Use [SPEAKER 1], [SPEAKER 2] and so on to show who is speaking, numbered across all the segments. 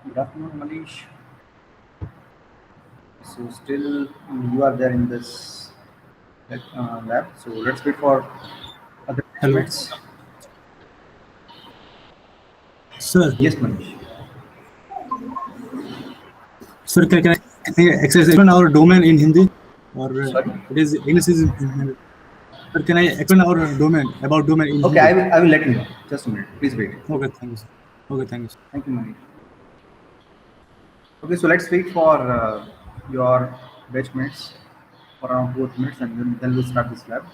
[SPEAKER 1] Good afternoon, Manish. So still you are there in this lab. So let's wait for other
[SPEAKER 2] Hello,
[SPEAKER 1] batchmates.
[SPEAKER 2] sir.
[SPEAKER 1] Yes, Manish.
[SPEAKER 2] Sir, can I explain our domain in Hindi, or
[SPEAKER 1] Sorry.
[SPEAKER 2] it is English is? Sir, can I explain our domain about domain in
[SPEAKER 1] Okay,
[SPEAKER 2] Hindi?
[SPEAKER 1] I will let you know. Just a minute. Please wait.
[SPEAKER 2] Okay, thank you, sir. Okay, thank you, sir.
[SPEAKER 1] Thank you, Manish. Okay, so let's wait for your batchmates for around 2 minutes, and then we'll start this lab.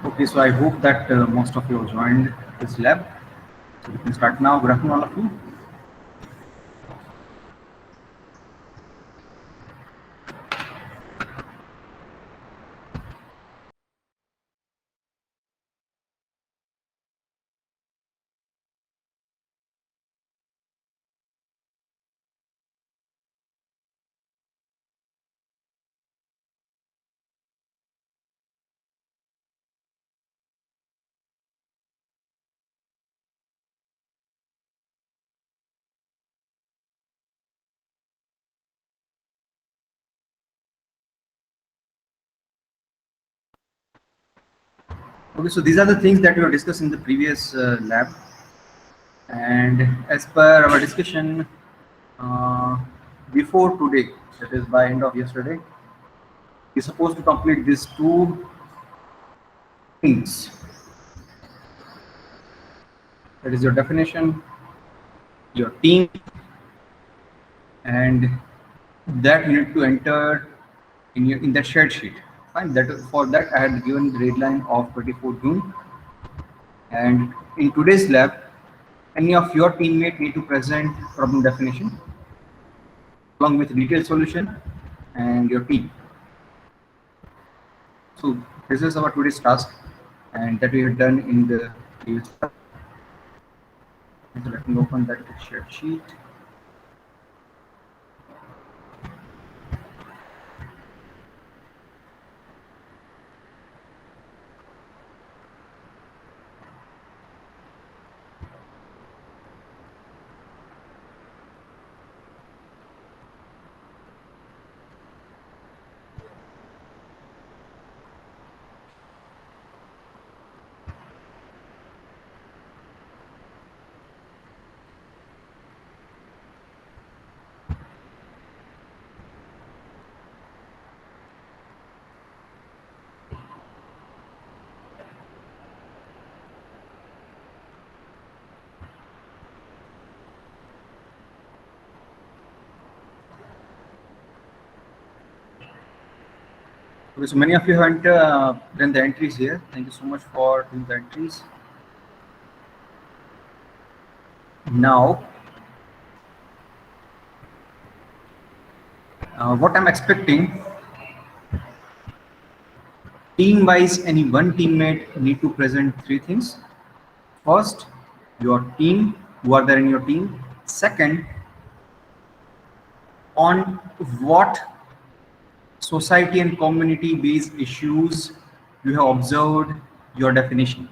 [SPEAKER 1] Okay, so I hope that most of you have joined this lab. So we can start now. Good afternoon, all of you. Okay, so these are the things that we were discussed in the previous lab, and as per our discussion uh, before today, that is by end of yesterday, you're supposed to complete these two things. That is your definition, your team, and that you need to enter in that shared sheet. Fine. That for that I had given the deadline of 24 June. And in today's lab, any of your teammate need to present problem definition along with detailed solution and your team. So this is our today's task, and that we have done in the previous lab. So let me open that shared sheet. Okay, so many of you haven't done the entries here. Thank you so much for doing the entries. Now, what I'm expecting, team-wise, any one teammate need to present three things. First, your team, who are there in your team. Second, on what society and community-based issues you have observed your definition.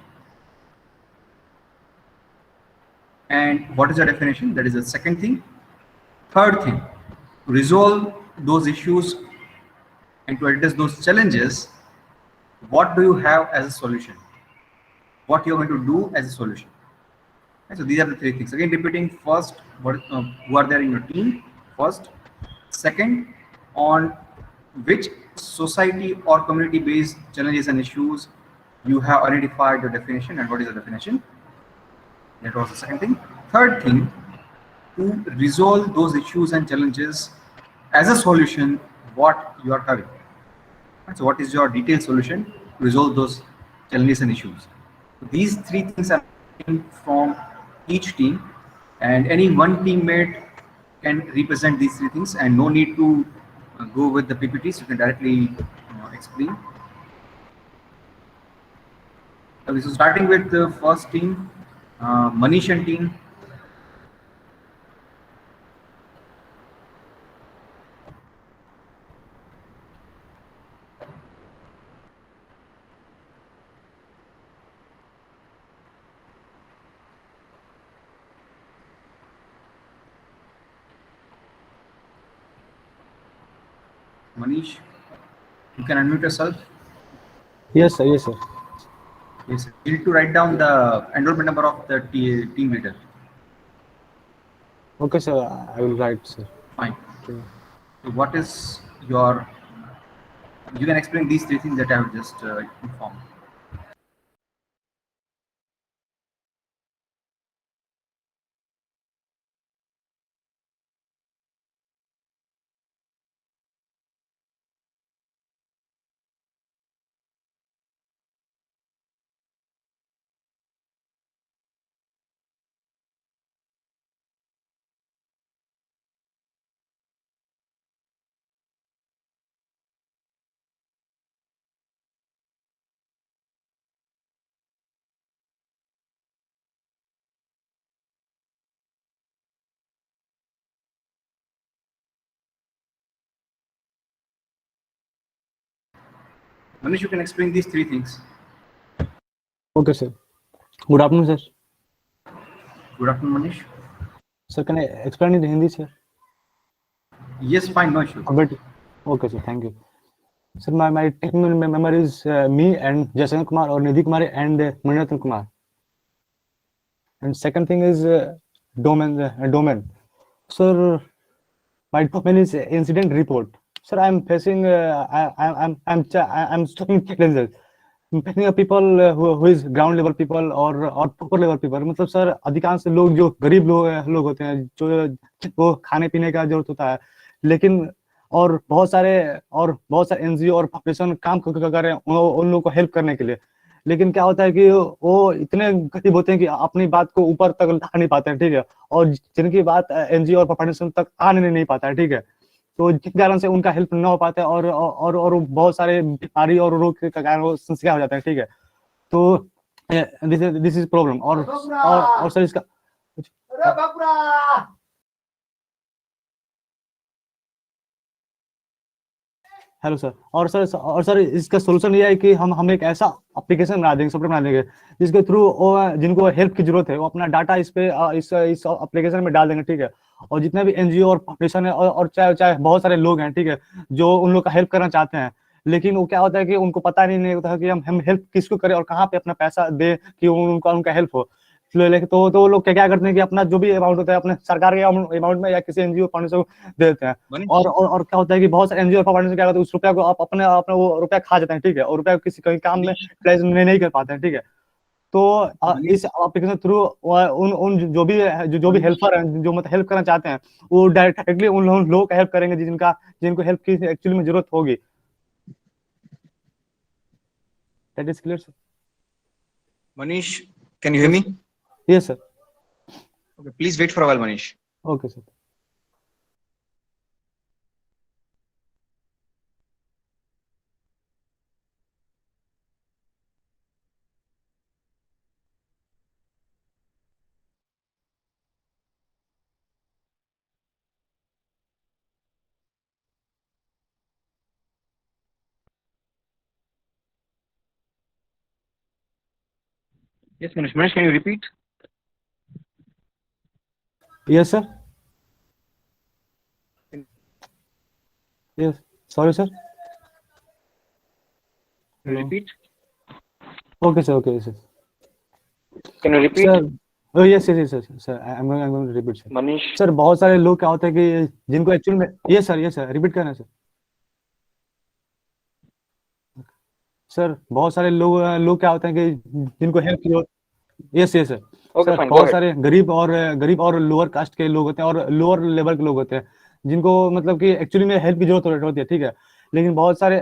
[SPEAKER 1] And what is your definition? That is the second thing. Third thing, to resolve those issues and to address those challenges, what do you have as a solution? What you're going to do as a solution? And so these are the three things. Again, repeating: first, who are there in your team? First, second, on which society or community-based challenges and issues you have identified the definition, and what is the definition? That was the second thing. Third thing, to resolve those issues and challenges as a solution, what you are having. And so what is your detailed solution to resolve those challenges and issues? These three things are from each team, and any one teammate can represent these three things, and no need to go with the PPTs. You can directly explain. Okay, so starting with the first team, Manish and team. Manish, you can unmute yourself.
[SPEAKER 3] Yes, sir. Yes, sir.
[SPEAKER 1] Yes, you need to write down the enrollment number of the team leader.
[SPEAKER 3] Okay, sir. I will write, sir.
[SPEAKER 1] Fine.
[SPEAKER 3] Okay.
[SPEAKER 1] So what is your? You can explain these three things that I have just informed. Manish, you can explain these three things.
[SPEAKER 3] Okay, sir. Good afternoon, sir.
[SPEAKER 1] Good afternoon, Manish.
[SPEAKER 3] Sir, can I explain in Hindi, sir?
[SPEAKER 1] Yes, fine, no issue.
[SPEAKER 3] But okay, sir. Thank you. Sir, my team member is me and Jason Kumar or Nidhi Kumar and Maniratan Kumar. And second thing is domain. Sir, my domain is incident report. Sir, I'm facing I'm stuck challenges. I'm facing a people who is ground level people or upper level people. मतलब sir अधिकांश लोग जो गरीब लोग होते हैं जो वो खाने पीने का जरूरत होता है, लेकिन और बहुत सारे एनजीओ और फाउंडेशन काम कर रहे हैं उन लोगों को हेल्प करने के लिए, लेकिन क्या होता है कि वो इतने गरीब होते हैं कि अपनी बात को ऊपर तक ला नहीं पाते हैं, ठीक है, और जिनकी बात एनजीओ और फाउंडेशन तक आने नहीं पाता है, ठीक है, तो जिस कारण से उनका हेल्प ना हो पाता है और बहुत सारे बीमारी और रोग के कारण वो शिकार हो जाते हैं, ठीक है, तो दिस इज प्रॉब्लम। और सर इसका हेलो सर, और सर इसका सोल्यूशन ये है कि हम एक ऐसा एप्लीकेशन बना देंगे, सॉफ्टवेयर बना देंगे जिसके थ्रू जिनको हेल्प की जरूरत है वो अपना डाटा इस एप्लीकेशन में डाल देंगे, ठीक है, और जितने भी एनजीओ और फाउंडेशन है और चाहे बहुत सारे लोग हैं, ठीक है, जो उन लोग का हेल्प करना चाहते हैं, लेकिन वो क्या होता है कि उनको पता नहीं होता है कि हम हेल्प किसको करें और कहाँ पे अपना पैसा दे कि उनका हेल्प हो। तो वो लोग क्या करते हैं कि अपना जो भी अमाउंट होता है अपने सरकार के अमाउंट में या किसी एनजीओ फाउंडेशन को दे देते हैं, और क्या होता है कि बहुत सारे एनजीओ फाउंडेशन क्या करते हैं उस रुपया को आप अपने वो रुपया खा जाते हैं, ठीक है, और रुपया किसी कहीं काम में यूटिलाइज नहीं कर पाते हैं, ठीक है, तो इस एप्लीकेशन थ्रू उन जो भी हेल्पर हैं जो मतलब हेल्प करना चाहते हैं वो डायरेक्टली उन लोगों को हेल्प करेंगे जिनको हेल्प की एक्चुअली में जरूरत होगी। That is clear sir?
[SPEAKER 1] Manish, can you hear me?
[SPEAKER 3] Yes sir.
[SPEAKER 1] Okay, please wait for a while, Manish.
[SPEAKER 3] Okay sir.
[SPEAKER 1] Yes, Manish. Manish, can you repeat?
[SPEAKER 3] Yes sir. Yes, sorry sir.
[SPEAKER 1] Can you repeat?
[SPEAKER 3] Okay sir. Okay sir.
[SPEAKER 1] Can you repeat?
[SPEAKER 3] Sir, oh yes sir. I'm going to repeat sir.
[SPEAKER 1] Manish.
[SPEAKER 3] Sir बहुत सारे लोग क्या होते हैं कि जिनको actually में ये सर रिपीट करना सर। सर बहुत सारे लोग क्या होते हैं कि जिनको हेल्प की जरूरत, yes sir.
[SPEAKER 1] Okay,
[SPEAKER 3] sir
[SPEAKER 1] fine. Go
[SPEAKER 3] बहुत
[SPEAKER 1] ahead.
[SPEAKER 3] सारे गरीब और लोअर कास्ट के लोग होते हैं और लोअर लेवल के लोग होते हैं जिनको मतलब कि एक्चुअली में हेल्प की जरूरत होती है, ठीक है, लेकिन बहुत सारे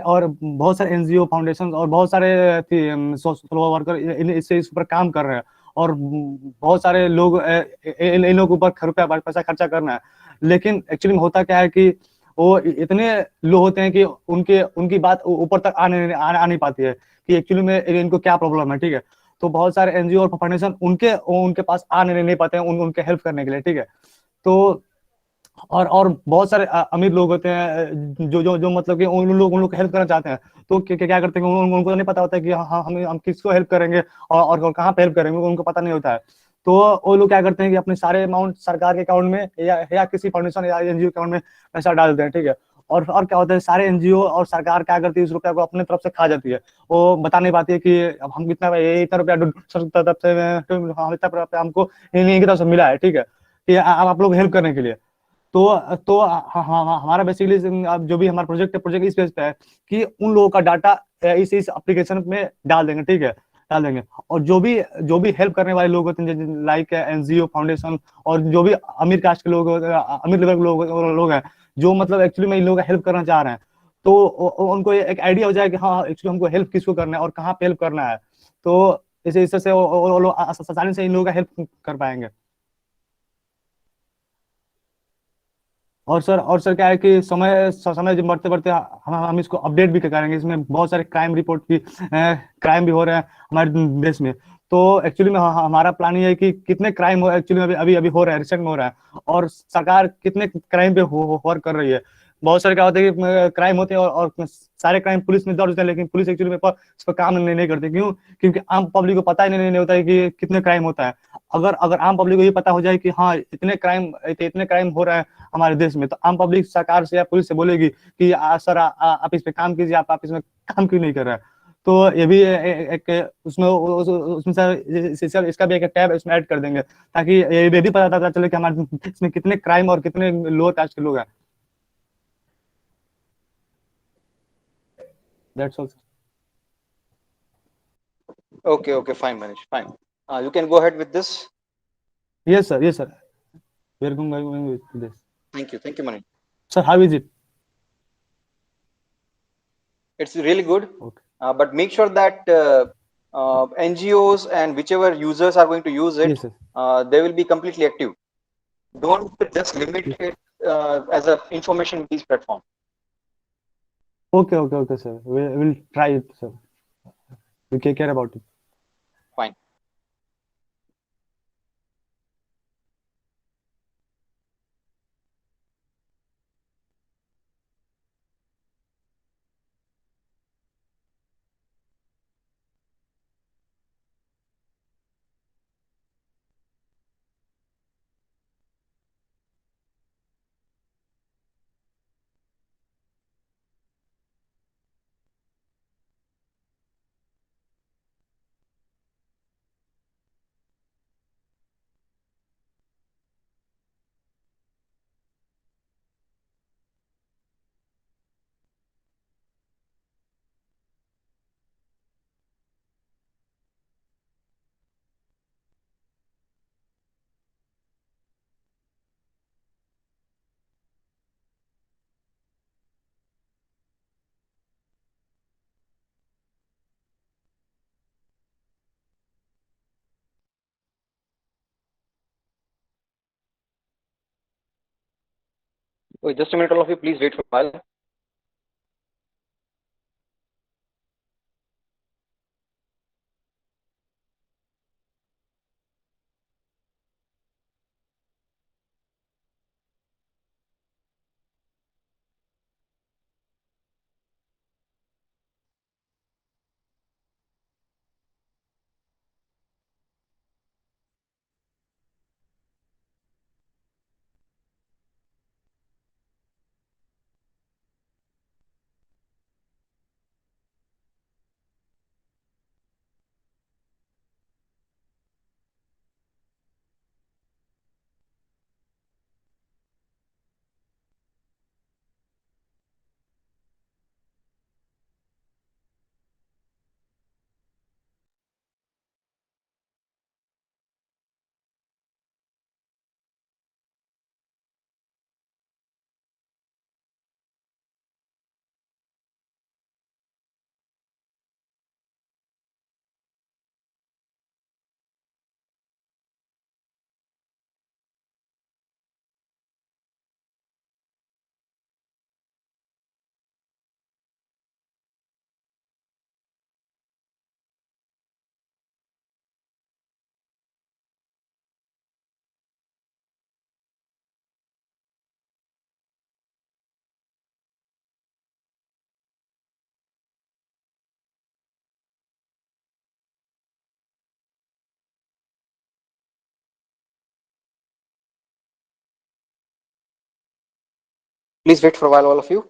[SPEAKER 3] एनजीओ फाउंडेशन और बहुत सारे सोशल वर्कर इस पर काम कर रहे हैं और बहुत सारे लोग इन लोगों के ऊपर रुपया पैसा खर्चा करना है, लेकिन एक्चुअली में होता क्या है कि वो इतने लो होते हैं कि उनकी बात ऊपर तक आ नहीं पाती है कि एक्चुअली में इनको क्या प्रॉब्लम है, ठीक है, तो बहुत सारे एनजीओ और फाउंडेशन उनके पास नहीं पाते हैं उनके हेल्प करने के लिए, ठीक है, तो और बहुत सारे अमीर लोग होते हैं जो मतलब कि उन लोग हेल्प करना चाहते हैं, तो क्या करते हैं उनको नहीं पता होता है कि हाँ हम किसको हेल्प करेंगे और कहाँ पे हेल्प करेंगे, उनको पता नहीं होता है, तो वो लोग क्या करते हैं कि अपने सारे अमाउंट सरकार के अकाउंट में या किसी फाउंडेशन या एनजीओ अकाउंट में पैसा डाल देते हैं, ठीक है, और क्या होता है सारे एनजीओ और सरकार क्या करती है इस रुपया को अपने तरफ से खा जाती है, वो बता नहीं पाती है कि अब हम इतना रुपया तरफ से हम इतना रुपया हमको इनकी तरफ से मिला है, ठीक है, कि आप लोग हेल्प करने के लिए, तो हमारा बेसिकली अब जो भी हमारा प्रोजेक्ट इस बेस पे है कि उन लोगों का डाटा इस एप्लीकेशन में डाल देंगे, ठीक है, डाल देंगे, और जो भी हेल्प करने वाले लोग होते हैं लाइक एनजीओ फाउंडेशन और जो भी अमीर कास्ट के लोग अमीर लेवल के लोग हैं जो मतलब एक्चुअली में इन लोगों का हेल्प करना चाह रहे हैं, तो उनको एक आइडिया हो जाए कि हाँ एक्चुअली हमको हेल्प किसको करना है और कहाँ पे हेल्प करना है, तो इस से वो लोग आसानी से इन लोगों का हेल्प कर पाएंगे। और सर क्या है कि समय जब बढ़ते बढ़ते हम इसको अपडेट भी करेंगे, इसमें बहुत सारे क्राइम भी हो रहे हैं हमारे देश में, तो एक्चुअली में हमारा प्लान ये है कि कितने क्राइम एक्चुअली में अभी हो रहा है, रिसेंट में हो रहा है, और सरकार कितने क्राइम पे वर्क कर रही है, बहुत सारे क्या होता है कि क्राइम होते हैं और सारे क्राइम पुलिस में दर्ज होते हैं, लेकिन पुलिस एक्चुअली में इस पर काम नहीं करते। क्यों? क्योंकि आम पब्लिक को पता ही नहीं होता है कि कितने क्राइम होता है। अगर अगर आम पब्लिक को ये पता हो जाए कि हाँ इतने क्राइम हो रहे हैं हमारे देश में, तो आम पब्लिक सरकार से या पुलिस से बोलेगी कि सर आप इस पे काम कीजिए, आप इसमें काम क्यों नहीं कर रहे हैं। तो ये भी एक उसमें उसमें सर इसका भी एक टैब इसमें ऐड कर देंगे, ताकि ये भी पता चले कि हमारे इसमें कितने क्राइम और कितने लोअर कास्ट के लोग हैं। That's all.
[SPEAKER 4] Okay, okay, fine, Manish, fine. You can go ahead with this.
[SPEAKER 3] Yes sir, yes sir, we are going with this.
[SPEAKER 4] Thank you, Manish.
[SPEAKER 3] Sir how is it?
[SPEAKER 4] It's really good,
[SPEAKER 3] okay,
[SPEAKER 4] but make sure that NGOs and whichever users are going to use it,
[SPEAKER 3] yes sir,
[SPEAKER 4] they will be completely active. Don't just limit it as a information based platform.
[SPEAKER 3] Okay, okay, okay sir, we will try it sir, we care about it.
[SPEAKER 4] Fine. Wait, just a minute, all of you. Please wait for a while. Please wait for a while, all of you.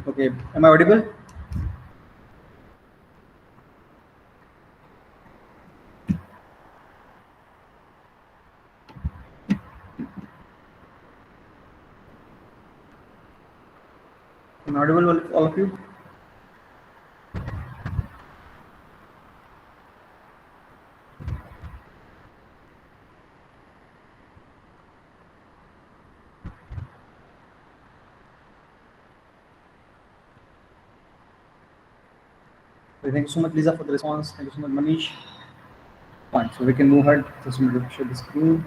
[SPEAKER 1] Okay, am I audible? Am I audible, all of you? Okay, thank you so much, Lisa, for the response. Thank you so much, Manish. Fine, so we can move ahead. Just a minute to share the screen.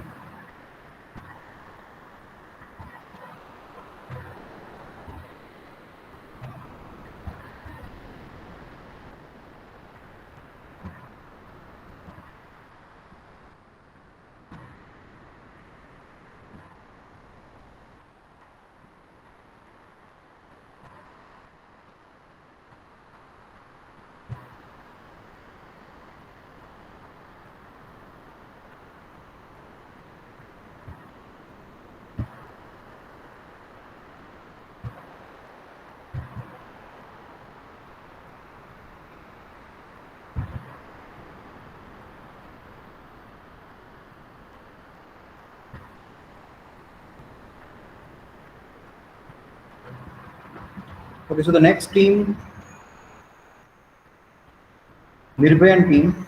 [SPEAKER 1] Okay, so the next team, Nirbhayan team.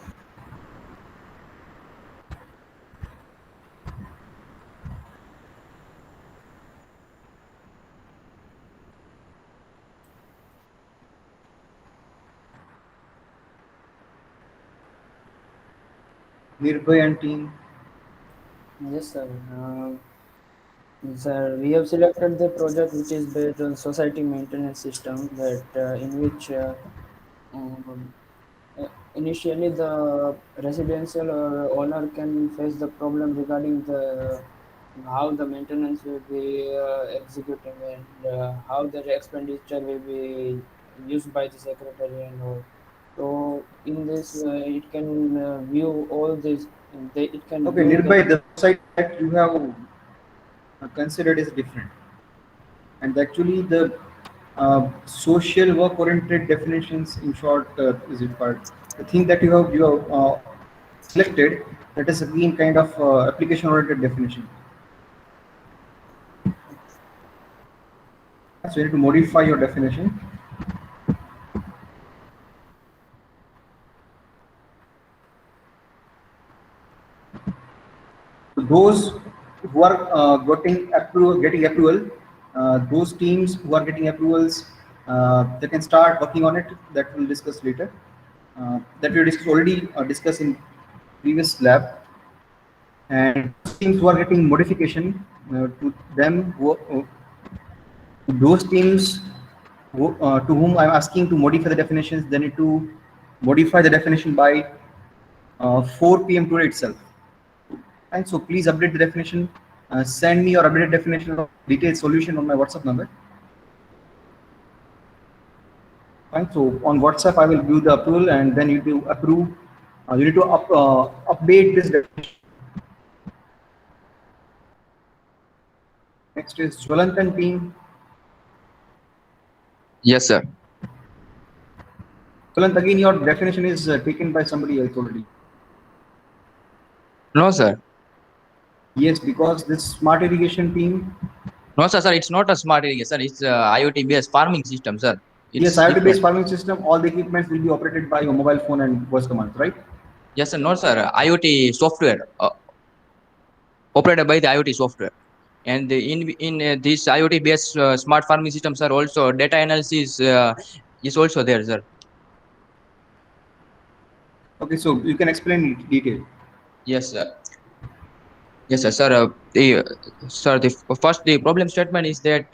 [SPEAKER 1] Nirbhayan team.
[SPEAKER 5] Yes, sir. Sir, we have selected the project which is based on society maintenance system that in which um, initially the residential owner can face the problem regarding the how the maintenance will be executing and how the expenditure will be used by the secretary and all. So in this, it can view all this. It can
[SPEAKER 1] Okay,
[SPEAKER 5] view the
[SPEAKER 1] Nirbhay, the site that you have considered is different. And actually, the social work-oriented definitions, in short, is required. The thing that you have selected, that is again kind of application-oriented definition. So you need to modify your definition. Those who are getting approval, those teams who are getting approvals, they can start working on it. That we'll discuss later. That we already discussed in previous lab. And teams who are getting modification to them, those teams to whom I'm asking to modify the definitions, they need to modify the definition by 4 p.m. today itself. And so please update the definition. Send me your updated definition of detailed solution on my WhatsApp number. Fine. So on WhatsApp, I will view the approval, and then you need to approve. You need to update this definition. Next is Jwalantan team.
[SPEAKER 6] Yes, sir.
[SPEAKER 1] Jwalant, again, your definition is taken by somebody else already.
[SPEAKER 6] No, sir.
[SPEAKER 1] Yes, because this smart irrigation team.
[SPEAKER 6] No, sir. It's not a smart irrigation. It's IoT-based farming system, sir.
[SPEAKER 1] Yes, IoT-based farming system. All the equipment will be operated by your mobile phone and voice commands, right?
[SPEAKER 6] Yes, sir. No, sir. IoT software operated by the IoT software. And in this IoT-based smart farming systems are also data analysis is also there, sir.
[SPEAKER 1] Okay, so you can explain in detail.
[SPEAKER 6] Yes, sir. Yes, sir. Sir, the problem statement is that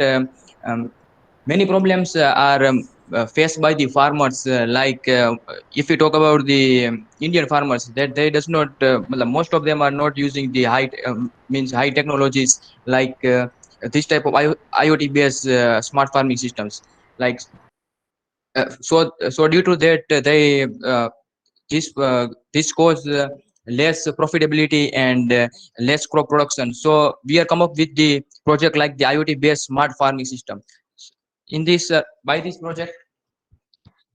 [SPEAKER 6] many problems are faced by the farmers. If we talk about the Indian farmers, that they does not most of them are not using the high technologies like this type of IoT based smart farming systems. Like so due to that this cause less profitability and less crop production. So we are come up with the project like the IoT based smart farming system. in this by this project,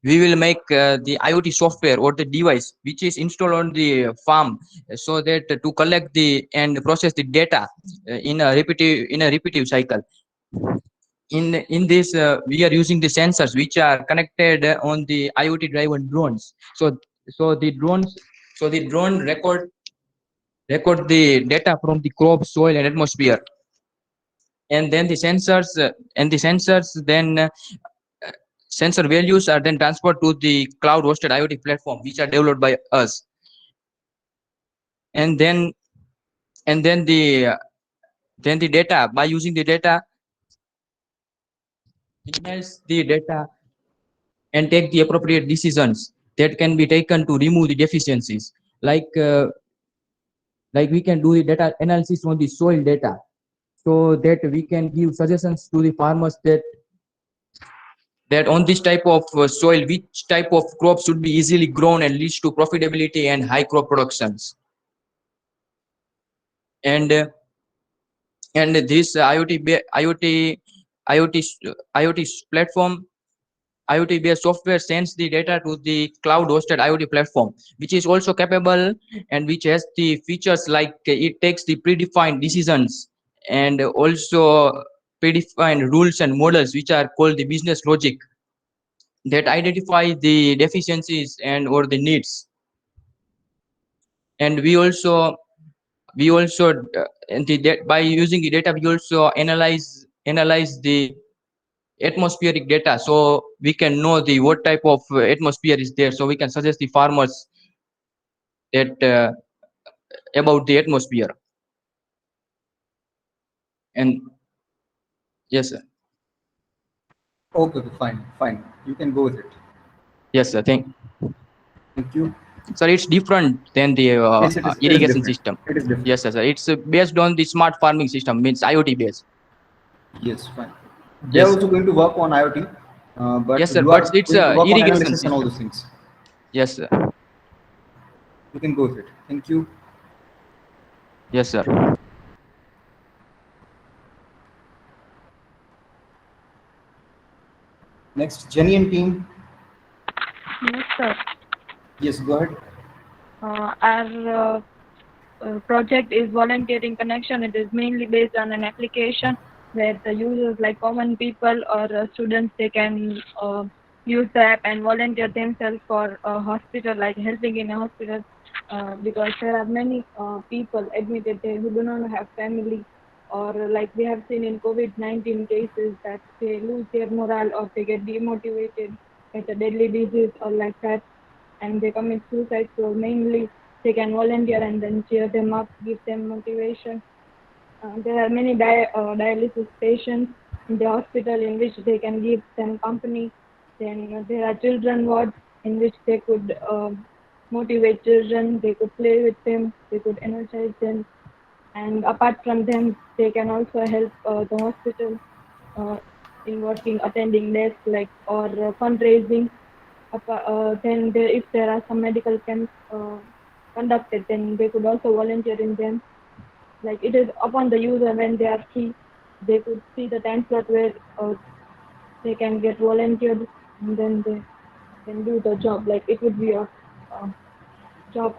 [SPEAKER 6] we will make the IoT software or the device which is installed on the farm, so that to collect the and process the data in a repetitive cycle. In this, we are using the sensors which are connected on the IoT driven drones. So the drone record the data from the crop, soil, and atmosphere, and then the sensors then sensor values are then transferred to the cloud hosted IoT platform which are developed by us. And then the data, by using the data, analyze the data and take the appropriate decisions that can be taken to remove the deficiencies, like we can do the data analysis on the soil data, so that we can give suggestions to the farmers that on this type of soil, which type of crops should be easily grown and leads to profitability and high crop productions. And this IoT platform, IoT based software sends the data to the cloud hosted IoT platform, which is also capable and which has the features like it takes the predefined decisions and also predefined rules and models, which are called the business logic, that identify the deficiencies and or the needs. And we also by using the data, we also analyze the atmospheric data, so we can know the what type of atmosphere is there, so we can suggest the farmers that about the atmosphere. And yes sir.
[SPEAKER 1] Okay, fine. You can go with it.
[SPEAKER 6] Yes sir, thank
[SPEAKER 1] you.
[SPEAKER 6] Sir, it's different than the
[SPEAKER 1] Yes, it is
[SPEAKER 6] irrigation
[SPEAKER 1] different.
[SPEAKER 6] system.
[SPEAKER 1] It is different.
[SPEAKER 6] Yes sir, it's based on the smart farming system, means IoT based.
[SPEAKER 1] Yes, fine. They are
[SPEAKER 6] Yes
[SPEAKER 1] also going to work on IoT, but
[SPEAKER 6] yes sir,
[SPEAKER 1] you are
[SPEAKER 6] but it's
[SPEAKER 1] going to work on
[SPEAKER 6] irrigation
[SPEAKER 1] analysis and all
[SPEAKER 6] system.
[SPEAKER 1] those things.
[SPEAKER 6] Yes sir.
[SPEAKER 1] You can go with it. Thank you.
[SPEAKER 6] Yes sir.
[SPEAKER 1] Next, Jenny and team.
[SPEAKER 7] Yes, sir.
[SPEAKER 1] Yes, go ahead.
[SPEAKER 7] Our project is volunteering connection. It is mainly based on an application where the users, like common people or students, they can use the app and volunteer themselves for a hospital, like helping in a hospital, because there are many people admitted there who do not have family, or like we have seen in COVID-19 cases that they lose their morale or they get demotivated at a deadly disease or like that, and they commit suicide. So mainly they can volunteer and then cheer them up, give them motivation. There are many dialysis patients in the hospital in which they can give them company. Then there are children wards in which they could motivate children, they could play with them, they could energize them. And apart from them, they can also help the hospital in working, attending desks, like or fundraising. Then if there are some medical camps conducted, then they could also volunteer in them. Like it is upon the user when they are free, they could see the time slot where they can get volunteered, and then they can do the job. Like it would be a job,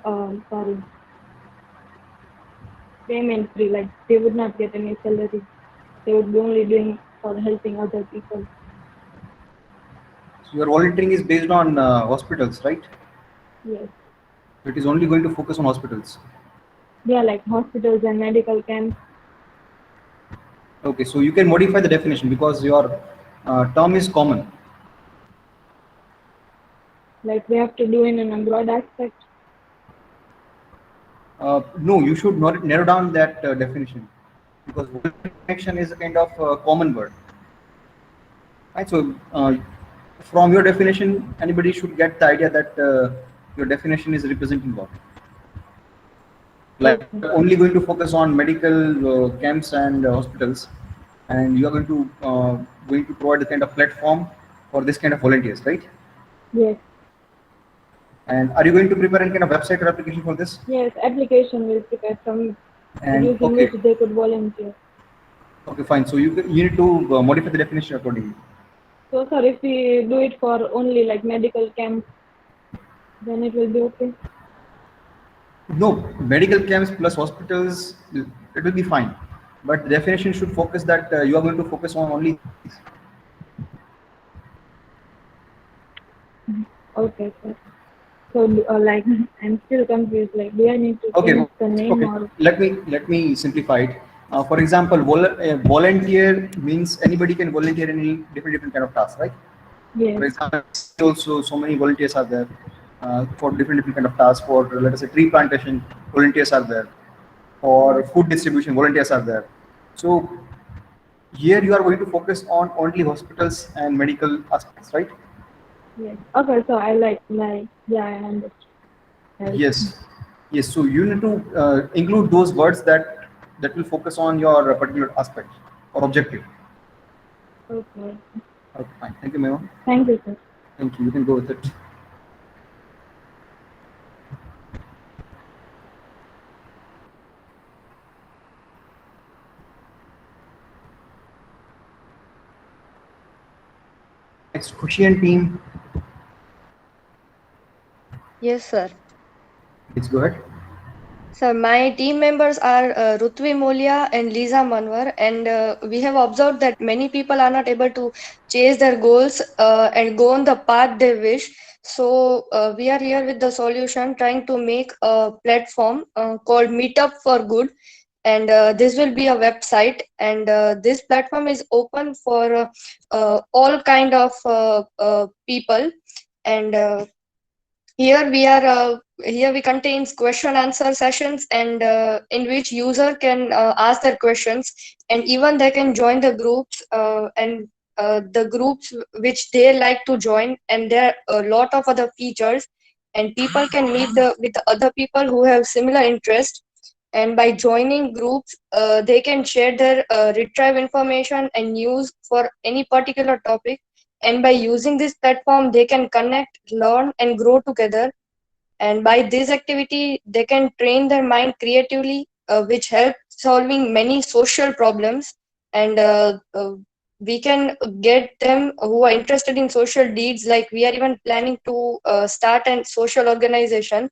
[SPEAKER 7] payment free. Like they would not get any salary. They would be only doing for helping other people.
[SPEAKER 1] So your volunteering is based on hospitals, right?
[SPEAKER 7] Yes.
[SPEAKER 1] It is only going to focus on hospitals.
[SPEAKER 7] Yeah, like hospitals and medical camps.
[SPEAKER 1] Okay, so you can modify the definition because your term is common.
[SPEAKER 7] Like we have to do in an broad aspect.
[SPEAKER 1] No, you should not narrow down that definition because connection is a kind of common word. Right, so from your definition, anybody should get the idea that your definition is representing what? Like only going to focus on medical camps and hospitals, and you are going to provide the kind of platform for this kind of volunteers, right?
[SPEAKER 7] Yes.
[SPEAKER 1] And are you going to prepare any kind of website or application for this?
[SPEAKER 7] Yes, application will prepare from using which they could volunteer.
[SPEAKER 1] Okay, fine. So you need to modify the definition accordingly.
[SPEAKER 7] So, sir, if we do it for only like medical camps, then it will be okay.
[SPEAKER 1] No, medical camps plus hospitals, it will be fine. But the definition should focus that you are going to focus on only.
[SPEAKER 7] Okay, sir. So, like, I'm still confused. Like, do I need to
[SPEAKER 1] Okay,
[SPEAKER 7] change the name
[SPEAKER 1] okay.
[SPEAKER 7] or?
[SPEAKER 1] Let me simplify it. For example, volunteer means anybody can volunteer in any different kind of tasks, right?
[SPEAKER 7] Yes.
[SPEAKER 1] For example, also so many volunteers are there for different kind of tasks. For let us say tree plantation, volunteers are there. For food distribution, volunteers are there. So here you are going to focus on only hospitals and medical aspects, right?
[SPEAKER 7] Yes. Okay, so I yeah, I understood.
[SPEAKER 1] Yes, yes. So you need to include those words that will focus on your particular aspect or objective.
[SPEAKER 7] Okay.
[SPEAKER 1] Okay, fine. Thank you, Memo.
[SPEAKER 7] Thank you, sir.
[SPEAKER 1] Thank you. You can go with it. Next, Kushian team.
[SPEAKER 8] Yes, sir.
[SPEAKER 1] Let's go ahead.
[SPEAKER 8] So my team members are Rutvi Molia and Lisa Manwar, and we have observed that many people are not able to chase their goals and go on the path they wish. So we are here with the solution, trying to make a platform called Meetup for Good, and this will be a website, and this platform is open for all kind of people, and here we contains question answer sessions, and in which user can ask their questions, and even they can join the groups and the groups which they like to join, and there are a lot of other features, and people can meet with the other people who have similar interest, and by joining groups they can share their retrieve information and news for any particular topic, and by using this platform they can connect, learn and grow together, and by this activity they can train their mind creatively, which help solving many social problems, and we can get them who are interested in social deeds, like we are even planning to start a social organization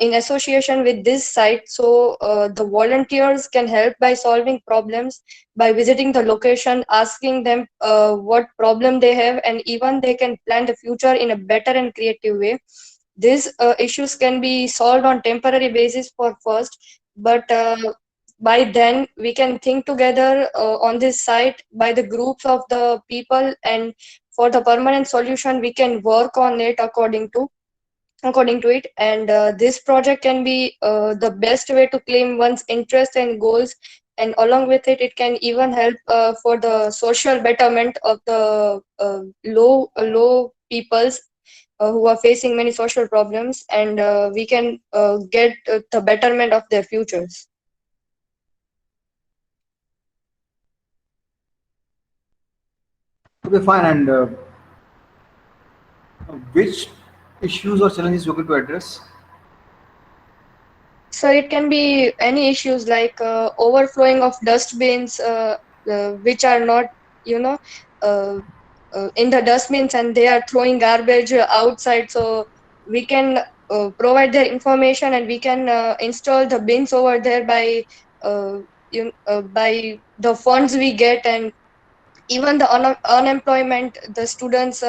[SPEAKER 8] in association with this site, so the volunteers can help by solving problems by visiting the location, asking them what problem they have, and even they can plan the future in a better and creative way. These issues can be solved on temporary basis for first, but by then we can think together on this site by the groups of the people, and for the permanent solution we can work on it according to it, and this project can be the best way to claim one's interest and goals, and along with it it can even help for the social betterment of the low peoples who are facing many social problems, and we can get the betterment of their futures.
[SPEAKER 1] Okay, fine. And which issues or challenges you're going to address?
[SPEAKER 8] So it can be any issues like overflowing of dustbins, which are not, you know, uh, in the dustbins, and they are throwing garbage outside. So we can provide their information, and we can install the bins over there by by the funds we get, and even the unemployment, the students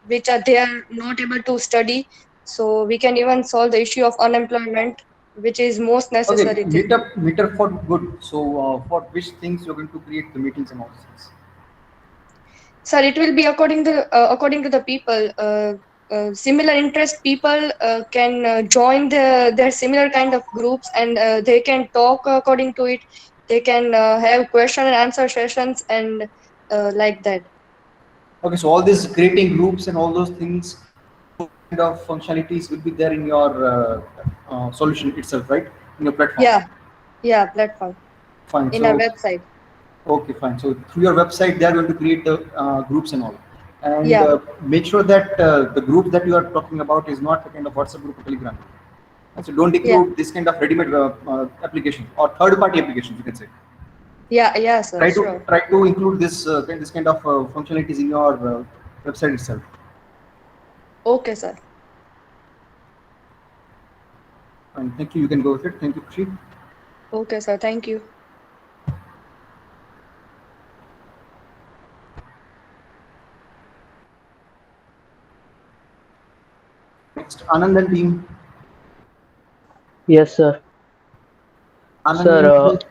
[SPEAKER 8] which are they are not able to study, so we can even solve the issue of unemployment, which is most
[SPEAKER 1] Okay,
[SPEAKER 8] necessary thing.
[SPEAKER 1] meetup for good. So for which things you're going to create the meetings and all these things?
[SPEAKER 8] Sir, it will be according to the people. Similar interest people can join their similar kind of groups, and they can talk according to it. They can have question and answer sessions, and like that.
[SPEAKER 1] Okay, so all these creating groups and all those things, kind of functionalities will be there in your solution itself, right? In your platform.
[SPEAKER 8] Yeah, platform
[SPEAKER 1] Fine.
[SPEAKER 8] in
[SPEAKER 1] So
[SPEAKER 8] our website.
[SPEAKER 1] okay, fine. So through your website, they are going to create the groups and all, and
[SPEAKER 8] Yeah.
[SPEAKER 1] make sure that the group that you are talking about is not a kind of WhatsApp group or Telegram. And so don't
[SPEAKER 8] Yeah.
[SPEAKER 1] include this kind of ready-made application or third-party applications, you can say.
[SPEAKER 8] Yeah, sir.
[SPEAKER 1] Try to
[SPEAKER 8] Sure.
[SPEAKER 1] try to include this kind of functionalities in your website itself.
[SPEAKER 8] Okay, sir.
[SPEAKER 1] And thank you. You can go with it. Thank you, Khushi.
[SPEAKER 8] Okay, sir. Thank you.
[SPEAKER 1] Next, Anand and team.
[SPEAKER 9] Yes, sir. Sir,
[SPEAKER 1] Anand,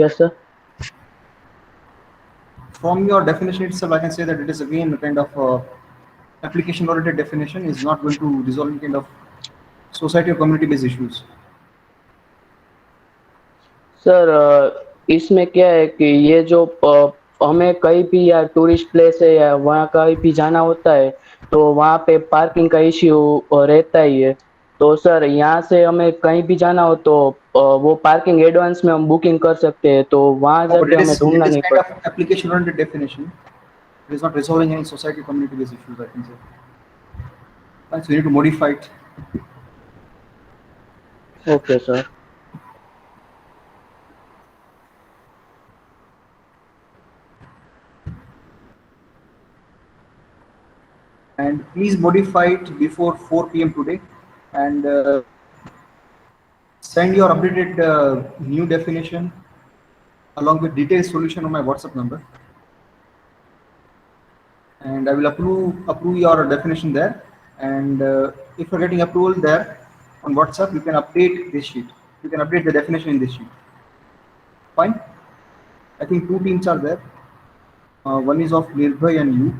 [SPEAKER 9] yes, sir.
[SPEAKER 1] from your definition itself, I can say that it is again a kind of application-oriented definition. Is not going to resolve any kind of society or community-based issues.
[SPEAKER 9] Sir इसमें क्या है कि ये जो हमें कहीं भी या टूरिस्ट प्लेस है या वहाँ कहीं भी जाना होता है तो वहाँ पे पार्किंग का इश्यू रहता ही है। तो सर यहाँ से हमें कहीं भी जाना हो तो वो पार्किंग एडवांस में हम बुकिंग कर सकते हैं, तो वहाँ
[SPEAKER 1] No, but
[SPEAKER 9] जाके हमें ढूंढना
[SPEAKER 1] it is
[SPEAKER 9] नहीं
[SPEAKER 1] kind
[SPEAKER 9] पड़ता।
[SPEAKER 1] of application-oriented definition. It is not resolving any society community-based issues, I can say. Right, so we need to modify it.
[SPEAKER 9] Okay sir.
[SPEAKER 1] And please modify it before 4 p.m. today, and send your updated new definition along with detailed solution on my WhatsApp number, and I will approve your definition there. And if you're getting approval there on WhatsApp, you can update this sheet. You can update the definition in this sheet. Fine. I think 2 teams are there. One is of Nirbhay and you.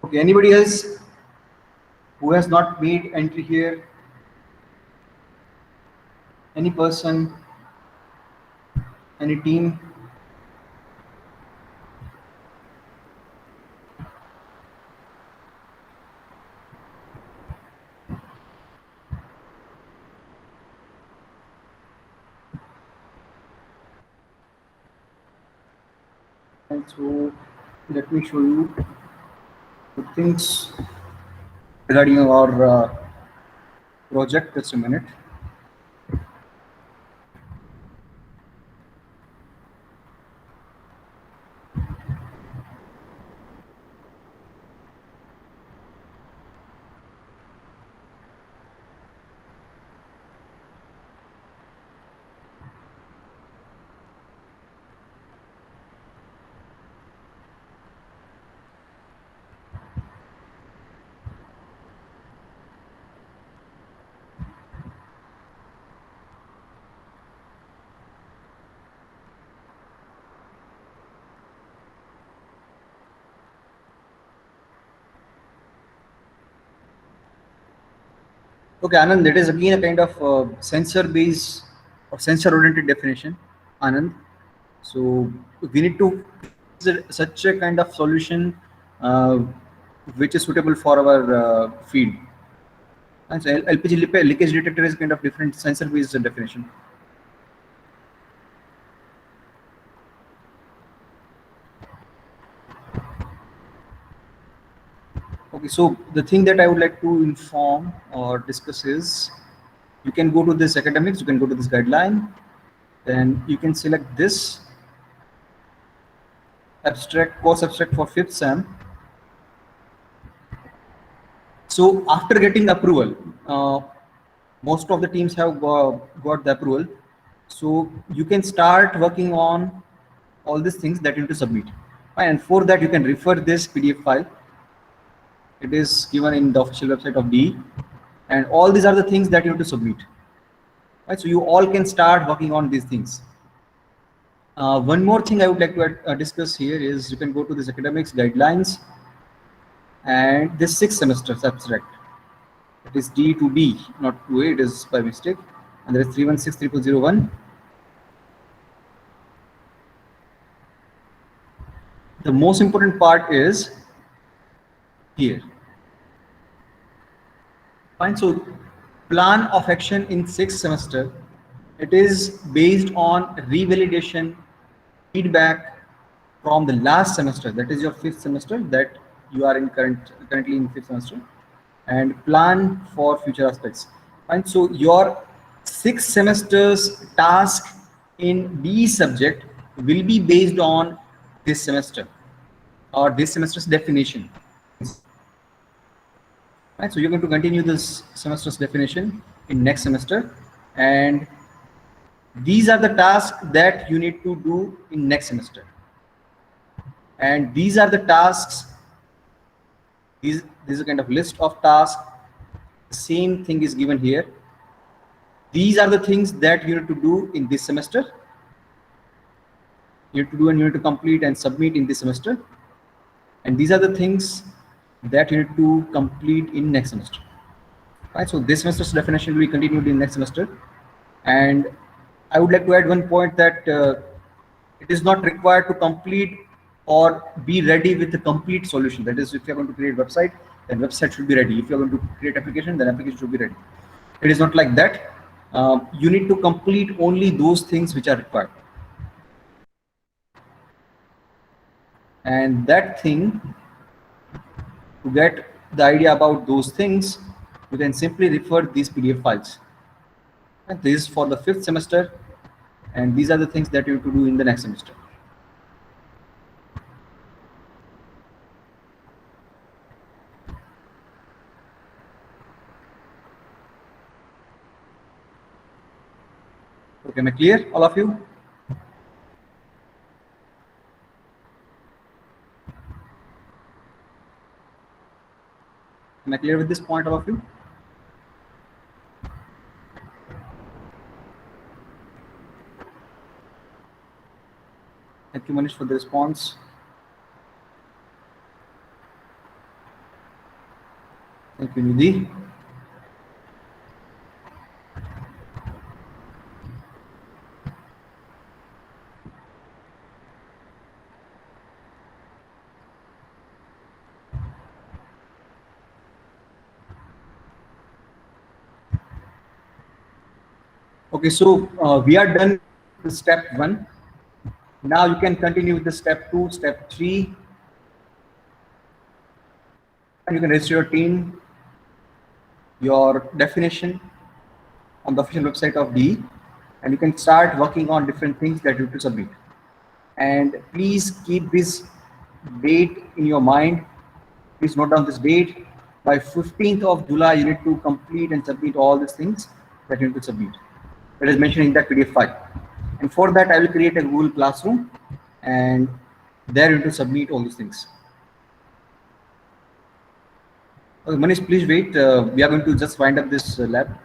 [SPEAKER 1] Okay, anybody else who has not made entry here? Any person, any team? And so let me show you the things regarding our project. Just a minute. Okay, Anand, that is again a kind of sensor-based or sensor-oriented definition, Anand. So we need to such a kind of solution which is suitable for our field. And so LPG leakage detector is kind of different sensor-based definition. Okay, so the thing that I would like to inform or discuss is, you can go to this academics, you can go to this guideline, then you can select this abstract, course abstract for 5th sem. So after getting approval, most of the teams have got the approval. So you can start working on all these things that you need to submit. And for that, you can refer this PDF file. It is given in the official website of DE, and all these are the things that you have to submit. Right, so you all can start working on these things. One more thing I would like to discuss here is, you can go to this academics guidelines and this 6th semester abstract. It is D to B, not to A, it is by mistake. And there is 3163001. The most important part is here. Fine. So plan of action in 6th semester, it is based on revalidation feedback from the last semester. That is your 5th semester that you are in currently in 5th semester. and plan for future aspects. And so your 6 semesters task in B subject will be based on this semester or this semester's definition. Right, so you're going to continue this semester's definition in next semester, and these are the tasks that you need to do in next semester. And these are the tasks, this is a kind of list of tasks. The same thing is given here. These are the things that you need to do in this semester. You need to do and you need to complete and submit in this semester. And these are the things that you need to complete in next semester. Right, so this semester's definition will be continued in next semester. And I would like to add one point that it is not required to complete or be ready with the complete solution. That is, if you're going to create website, then website should be ready. If you're going to create application, then application should be ready. It is not like that. You need to complete only those things which are required. And that thing, to get the idea about those things, you can simply refer these PDF files. And this is for the 5th semester, and these are the things that you have to do in the next semester. Okay, am I clear, all of you? Am I clear with this point, all of you? Thank you, Manish, for the response. Thank you, Nidhi. Okay, so we are done with step 1. Now you can continue with the step 2, step 3. And you can register your team, your definition on the official website of DE, and you can start working on different things that you have to submit. And please keep this date in your mind. Please note down this date. By 15th of July, you need to complete and submit all these things that you need to submit. That is mentioned in that PDF file. And for that, I will create a Google Classroom, and there you need to submit all these things. Okay, Manish, please wait. We are going to just wind up this lab.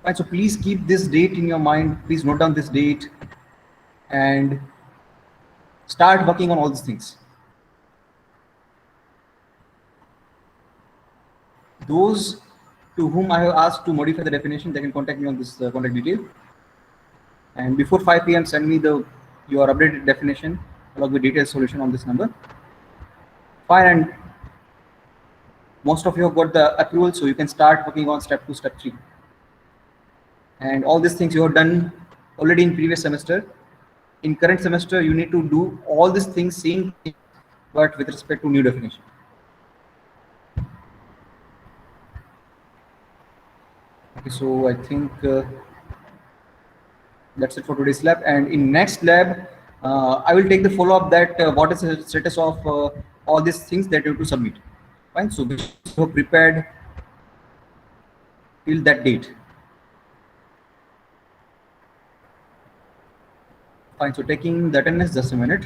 [SPEAKER 1] Right, so please keep this date in your mind. Please note down this date and start working on all these things. Those to whom I have asked to modify the definition, they can contact me on this contact detail. And before 5 p.m., send me your updated definition along with detailed solution on this number. Fine, and most of you have got the approval, so you can start working on step 2, step 3. And all these things you have done already in previous semester. In current semester, you need to do all these things same thing, but with respect to new definition. Okay, so I think that's it for today's lab. And in next lab, I will take the follow-up that what is the status of all these things that you have to submit. Fine, so we have prepared till that date. Fine, so taking the attendance, just a minute.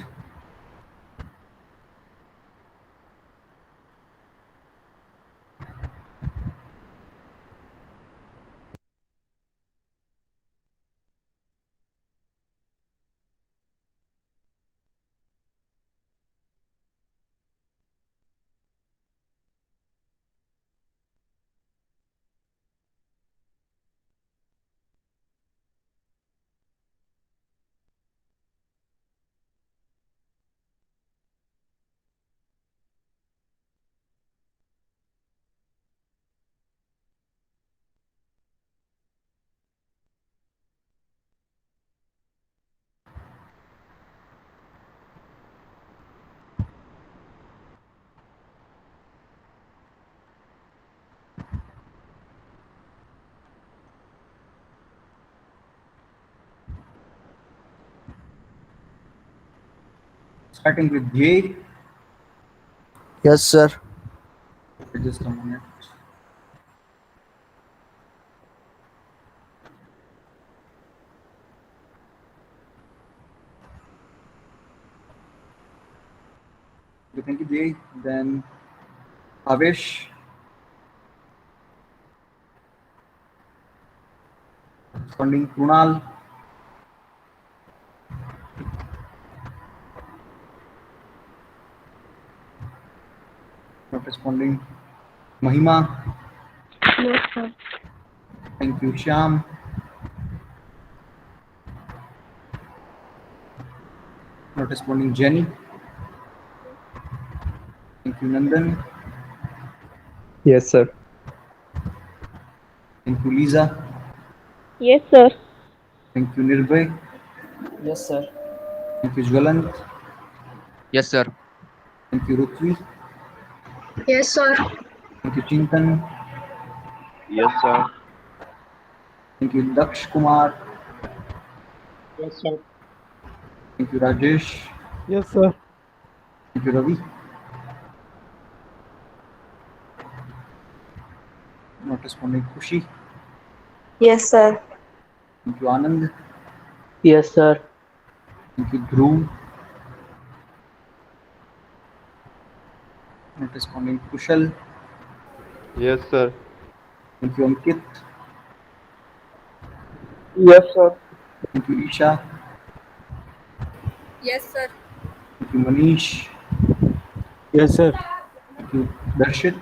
[SPEAKER 1] Starting with Jay.
[SPEAKER 10] Yes, sir.
[SPEAKER 1] Just a minute. Okay, thank you, Jay. Then Avesh. Responding Krunal. Not responding Mahima.
[SPEAKER 7] Yes, sir.
[SPEAKER 1] Thank you, Shyam. Not responding Jenny. Thank you, Nandan.
[SPEAKER 11] Yes, sir.
[SPEAKER 1] Thank you, Lisa.
[SPEAKER 7] Yes, sir.
[SPEAKER 1] Thank you, Nirbhay.
[SPEAKER 5] Yes, sir.
[SPEAKER 1] Thank you, Jwalant.
[SPEAKER 6] Yes, sir.
[SPEAKER 1] Thank you, Rutvi.
[SPEAKER 8] Yes, sir.
[SPEAKER 1] Thank you, Chintan.
[SPEAKER 12] Yes, sir.
[SPEAKER 1] Thank you, Daksh Kumar.
[SPEAKER 12] Yes, sir.
[SPEAKER 1] Thank you, Rajesh.
[SPEAKER 3] Yes, sir.
[SPEAKER 1] Thank you, Ravi. Not responding Khushi.
[SPEAKER 8] Yes, sir.
[SPEAKER 1] Thank you, Anand.
[SPEAKER 9] Yes, sir.
[SPEAKER 1] Thank you, Dhruv. Not responding Kushal.
[SPEAKER 12] Yes, sir.
[SPEAKER 1] Thank you, Ankit.
[SPEAKER 12] Yes, sir.
[SPEAKER 1] Thank you, Isha.
[SPEAKER 8] Yes, sir.
[SPEAKER 1] Thank you, Manish.
[SPEAKER 3] Yes, sir.
[SPEAKER 1] Thank you, Darshit.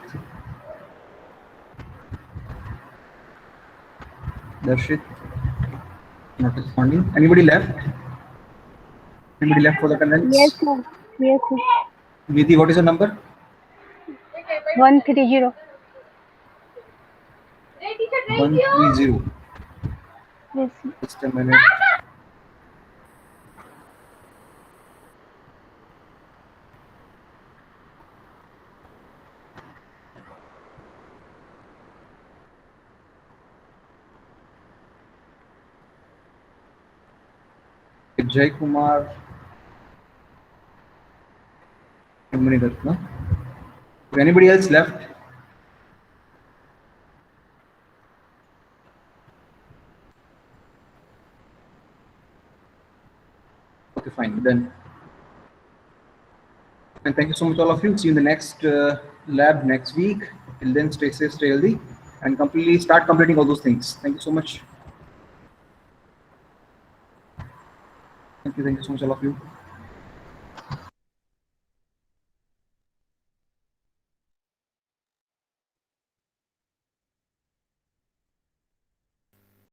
[SPEAKER 1] Darshit. Not responding. Anybody left? Anybody left for the comments?
[SPEAKER 7] Yes, sir. Yes, sir.
[SPEAKER 1] Nidhi, what is your number?
[SPEAKER 7] 130.
[SPEAKER 1] 130.
[SPEAKER 7] Yes, sir.
[SPEAKER 1] Just a minute. Jai Kumar. Ratna. If anybody else left? Okay, fine. Then. And thank you so much, all of you. See you in the next lab next week. Till then, stay safe, stay healthy, and start completing all those things. Thank you so much. Thank you so much, all of you.